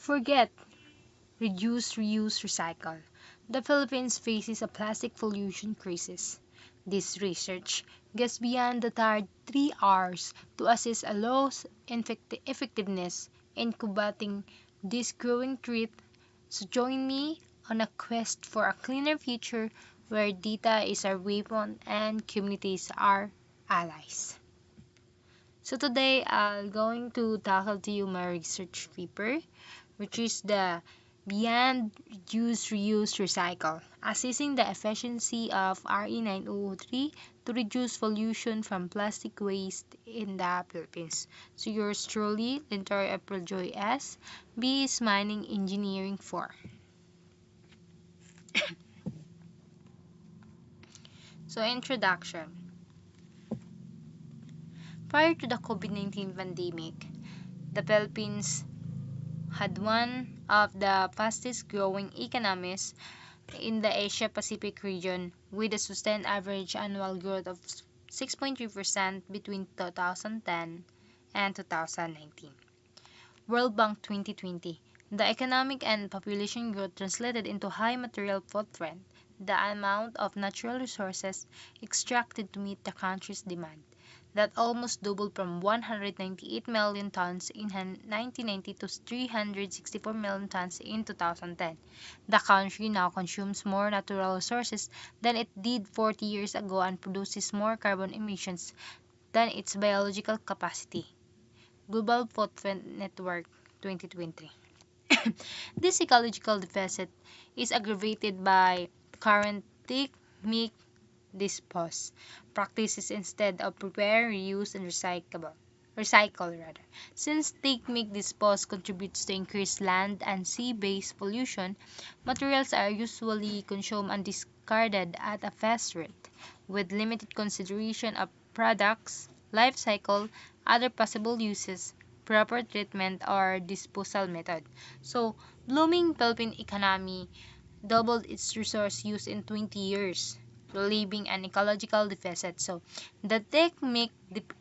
Forget reduce, reuse, recycle. The Philippines faces a plastic pollution crisis. This research goes beyond the tired 3 Rs to assess a law's effectiveness in combating this growing threat. So join me on a quest for a cleaner future where data is our weapon and communities are allies. So today I'm going to tackle to you my research paper, which is the Beyond Reduce, Reuse, Recycle, assessing the efficiency of RE9003 to reduce pollution from plastic waste in the Philippines. So yours truly, Lintor April Joy S. B is Mining Engineering 4. So introduction. Prior to the COVID-19 pandemic, the Philippines had one of the fastest growing economies in the Asia Pacific region with a sustained average annual growth of 6.3% between 2010 and 2019. World Bank 2020. The economic and population growth translated into high material footprint, the amount of natural resources extracted to meet the country's demand, that almost doubled from 198 million tons in 1990 to 364 million tons in 2010. The country now consumes more natural resources than it did 40 years ago and produces more carbon emissions than its biological capacity. Global Footprint Network 2020. This ecological deficit is aggravated by current take, make, dispose practices instead of prepare, reuse, and recycle rather. Since take, make, dispose contributes to increased land and sea-based pollution, materials are usually consumed and discarded at a fast rate, with limited consideration of products, life cycle, other possible uses, proper treatment, or disposal method. So, blooming Philippine economy doubled its resource use in 20 years, relieving an ecological deficit. So, the technique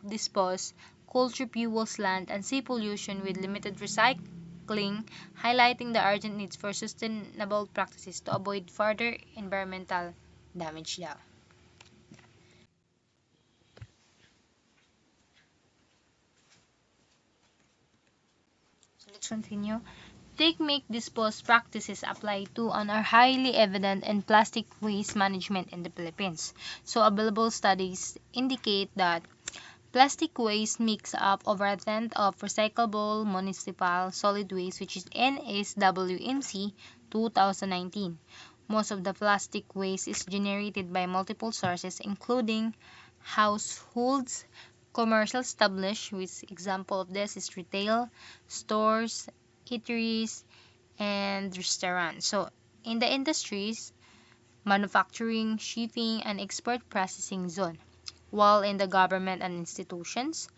dispose culture fuels land and sea pollution with limited recycling, highlighting the urgent needs for sustainable practices to avoid further environmental damage daw. So, let's continue. Take, make, dispose practices apply to and are highly evident in plastic waste management in the Philippines. So available studies indicate that plastic waste makes up over a tenth of recyclable municipal solid waste, which is NSWMC 2019. Most of the plastic waste is generated by multiple sources, including households, commercial established, which example of this is retail, stores, eateries, and restaurants. So, in the industries, manufacturing, shipping, and export processing zone, while in the government and institutions,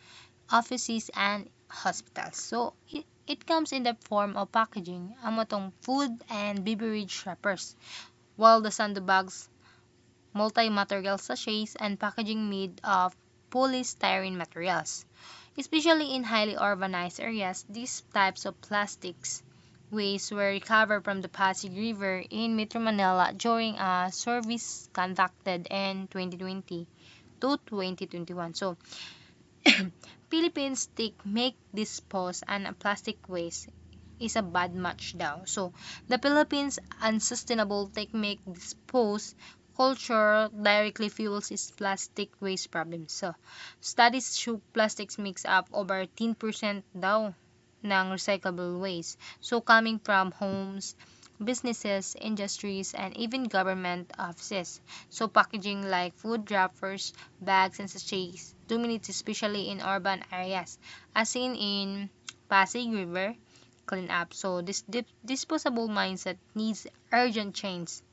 offices, and hospitals. So, it comes in the form of packaging, amotong food and beverage wrappers, while the sandbags, multi-material sachets, and packaging made of polystyrene materials. Especially in highly urbanized areas, these types of plastics waste were recovered from the Pasig River in Metro Manila during a service conducted in 2020 to 2021. So, Philippines take make dispose and plastic waste is a bad match daw. So, the Philippines unsustainable take make dispose culture directly fuels its plastic waste problem. So, studies show plastics makes up over 10% daw ng recyclable waste. So, coming from homes, businesses, industries, and even government offices. So, packaging like food wrappers, bags, and sachets dominates especially in urban areas, as seen in Pasig River cleanup. So, this disposable mindset needs urgent change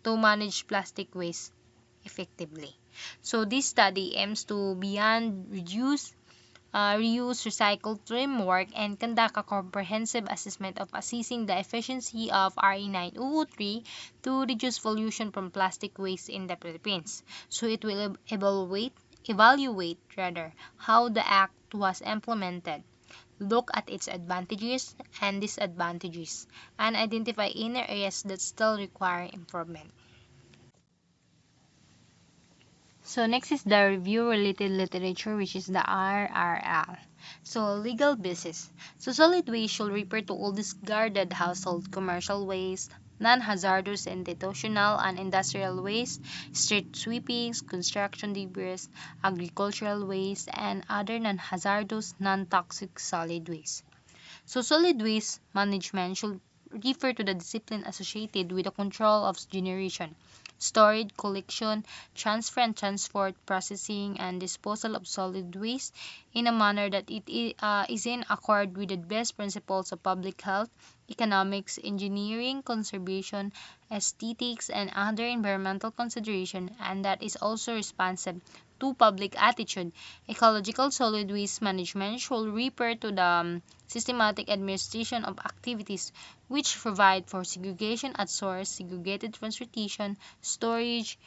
to manage plastic waste effectively. So, this study aims to beyond reduce reuse, recycle framework, and conduct a comprehensive assessment of assessing the efficiency of RE9003 to reduce pollution from plastic waste in the Philippines. So it will evaluate rather how the act was implemented, look at its advantages and disadvantages, and identify inner areas that still require improvement. So next is the review-related literature, which is the RRL. So legal basis. So solid waste should refer to all discarded household commercial waste, non-hazardous institutional and industrial waste, street sweepings, construction debris, agricultural waste, and other non-hazardous, non-toxic solid waste. So solid waste management should refer to the discipline associated with the control of generation, storage, collection, transfer and transport, processing, and disposal of solid waste in a manner that is in accord with the best principles of public health, economics, engineering, conservation, aesthetics, and other environmental consideration, and that is also responsive to public attitude. Ecological solid waste management should refer to the systematic administration of activities which provide for segregation at source, segregated transportation, storage,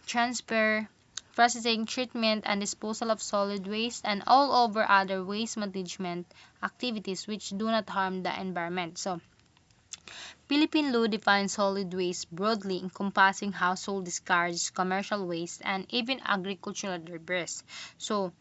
transfer, processing, treatment, and disposal of solid waste, and all over other waste management activities which do not harm the environment. So, Philippine law defines solid waste broadly, encompassing household discards, commercial waste, and even agricultural debris. So,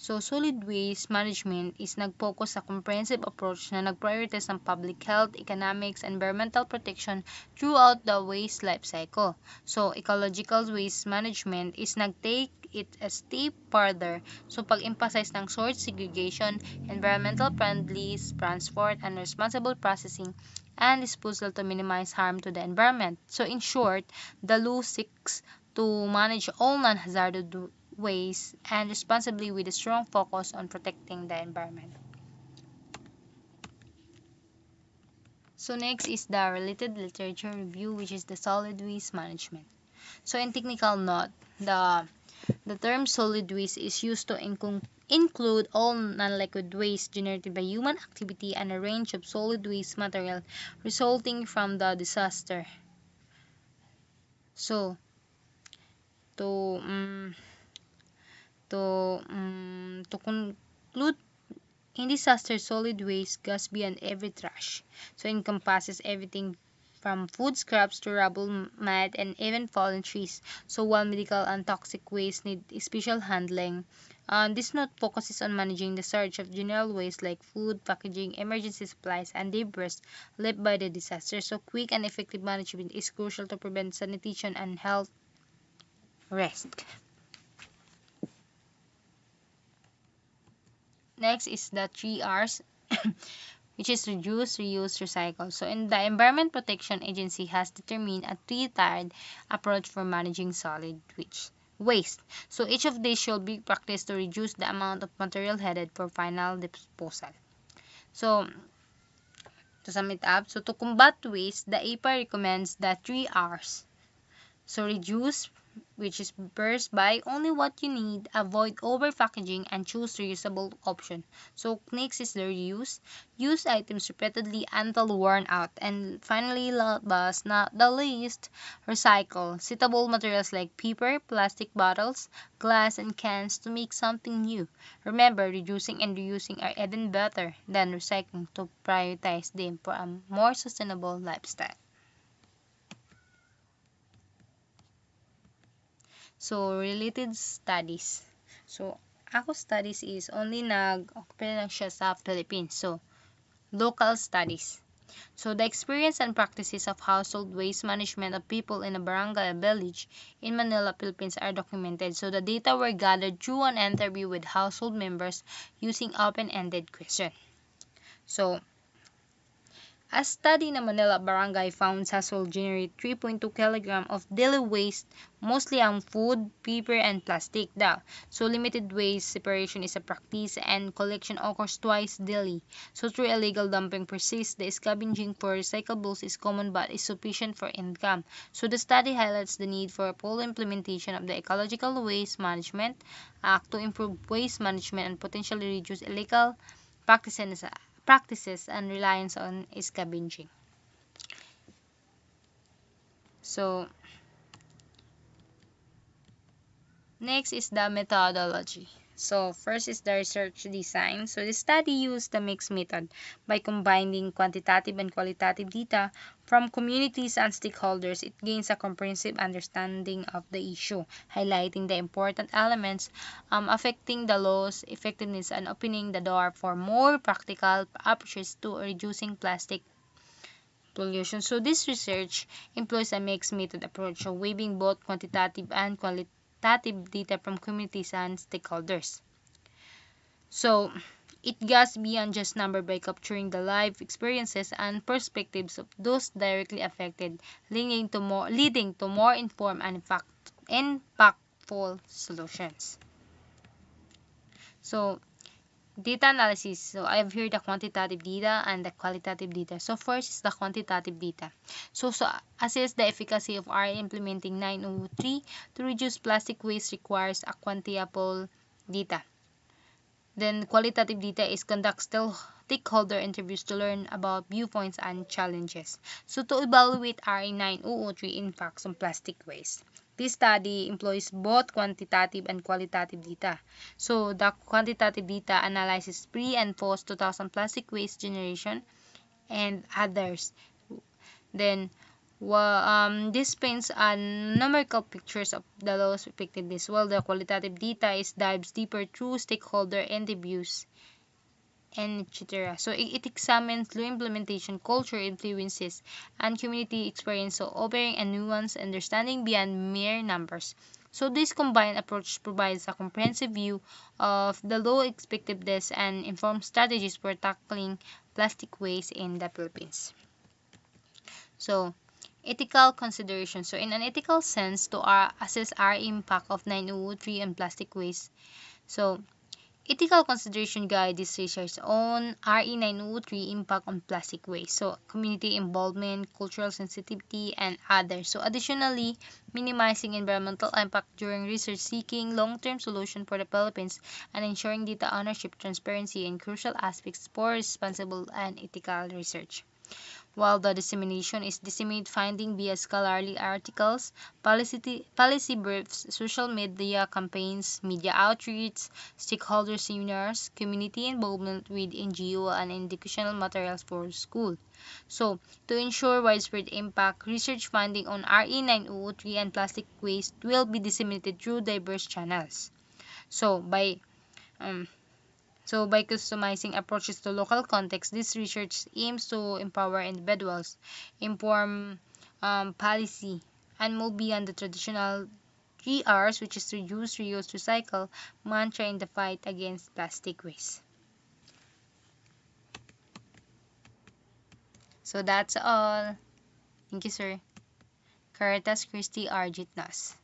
So, solid waste management is nag-focus sa comprehensive approach na nag-prioritize ng public health, economics, environmental protection throughout the waste life cycle. So, ecological waste management is nag-take it a step further. So, pag-emphasize ng source segregation, environmental friendly transport, and responsible processing and disposal to minimize harm to the environment. So, in short, the law seeks to manage all non-hazardous waste and responsibly with a strong focus on protecting the environment. So next is the related literature review, which is the solid waste management. So in technical note, the term solid waste is used to include all non-liquid waste generated by human activity and a range of solid waste material resulting from the disaster. So to to conclude, in disaster, solid waste goes beyond every trash. So it encompasses everything from food scraps to rubble, mud, and even fallen trees. So while medical and toxic waste need special handling, this note focuses on managing the surge of general waste like food, packaging, emergency supplies, and debris left by the disaster. So quick and effective management is crucial to prevent sanitation and health risk. Next is the 3 R's, which is reduce, reuse, recycle. So, in the Environment Protection Agency has determined a three-tiered approach for managing solid waste. So, each of these should be practiced to reduce the amount of material headed for final disposal. So, to sum it up, so to combat waste, the APA recommends the 3 R's. So, reduce, which is first buy only what you need, avoid over packaging, and choose reusable option. So next is the reuse. Use items repeatedly until worn out. And finally, last but not the least, recycle. Suitable materials like paper, plastic bottles, glass, and cans to make something new. Remember, reducing and reusing are even better than recycling to prioritize them for a more sustainable lifestyle. So, related studies. So, ako studies is only nag-occupy lang siya sa Philippines. So, local studies. So, the experience and practices of household waste management of people in a barangay village in Manila, Philippines are documented. So, the data were gathered through an interview with household members using open-ended questions. So, a study in a Manila barangay found households generate 3.2 kg of daily waste, mostly on food, paper, and plastic daw. So limited waste separation is a practice and collection occurs twice daily. So through illegal dumping persists, the scavenging for recyclables is common but is sufficient for income. So the study highlights the need for a full implementation of the Ecological Waste Management Act to improve waste management and potentially reduce illegal practices and reliance on scavenging. So, next is the methodology. So first is the research design. So the study used the mixed method by combining quantitative and qualitative data from communities and stakeholders. It gains a comprehensive understanding of the issue, highlighting the important elements affecting the law's effectiveness and opening the door for more practical approaches to reducing plastic pollution. So this research employs a mixed method approach, so weaving both quantitative and qualitative data from communities and stakeholders. So it goes beyond just number by capturing the life experiences and perspectives of those directly affected, leading to more informed and impactful solutions. So data analysis. So I have here the quantitative data and the qualitative data. So first is the quantitative data. So assess the efficacy of our implementing 903 to reduce plastic waste requires a quantifiable data. Then qualitative data is conduct stakeholder interviews to learn about viewpoints and challenges. So to evaluate RE 9003 impacts on plastic waste. This study employs both quantitative and qualitative data. So the quantitative data analyzes pre and post 2000 plastic waste generation and others. Then this paints a numerical pictures of the law's effectiveness, while the qualitative data is dives deeper through stakeholder interviews and etc. So it examines law implementation, culture influences, and community experience, so offering a nuanced understanding beyond mere numbers. So this combined approach provides a comprehensive view of the law effectiveness and informs strategies for tackling plastic waste in the Philippines. So ethical consideration. So in an ethical sense, to assess our impact of 903 on plastic waste. So ethical consideration guide this research on RE 903 impact on plastic waste. So community involvement, cultural sensitivity, and others. So additionally, minimizing environmental impact during research, seeking long-term solution for the Philippines, and ensuring data ownership, transparency, and crucial aspects for responsible and ethical research. While the dissemination is disseminated finding via scholarly articles, policy briefs, social media campaigns, media outreach, stakeholder seminars, community involvement with NGO, and educational materials for school. So, to ensure widespread impact, research funding on RE 9003 and plastic waste will be disseminated through diverse channels. So, um, by customizing approaches to local context, this research aims to empower individuals, inform policy, and move beyond the traditional 3 Rs, which is reduce, reuse, recycle, mantra in the fight against plastic waste. So that's all. Thank you, sir. Caritas Christi Argit Nas.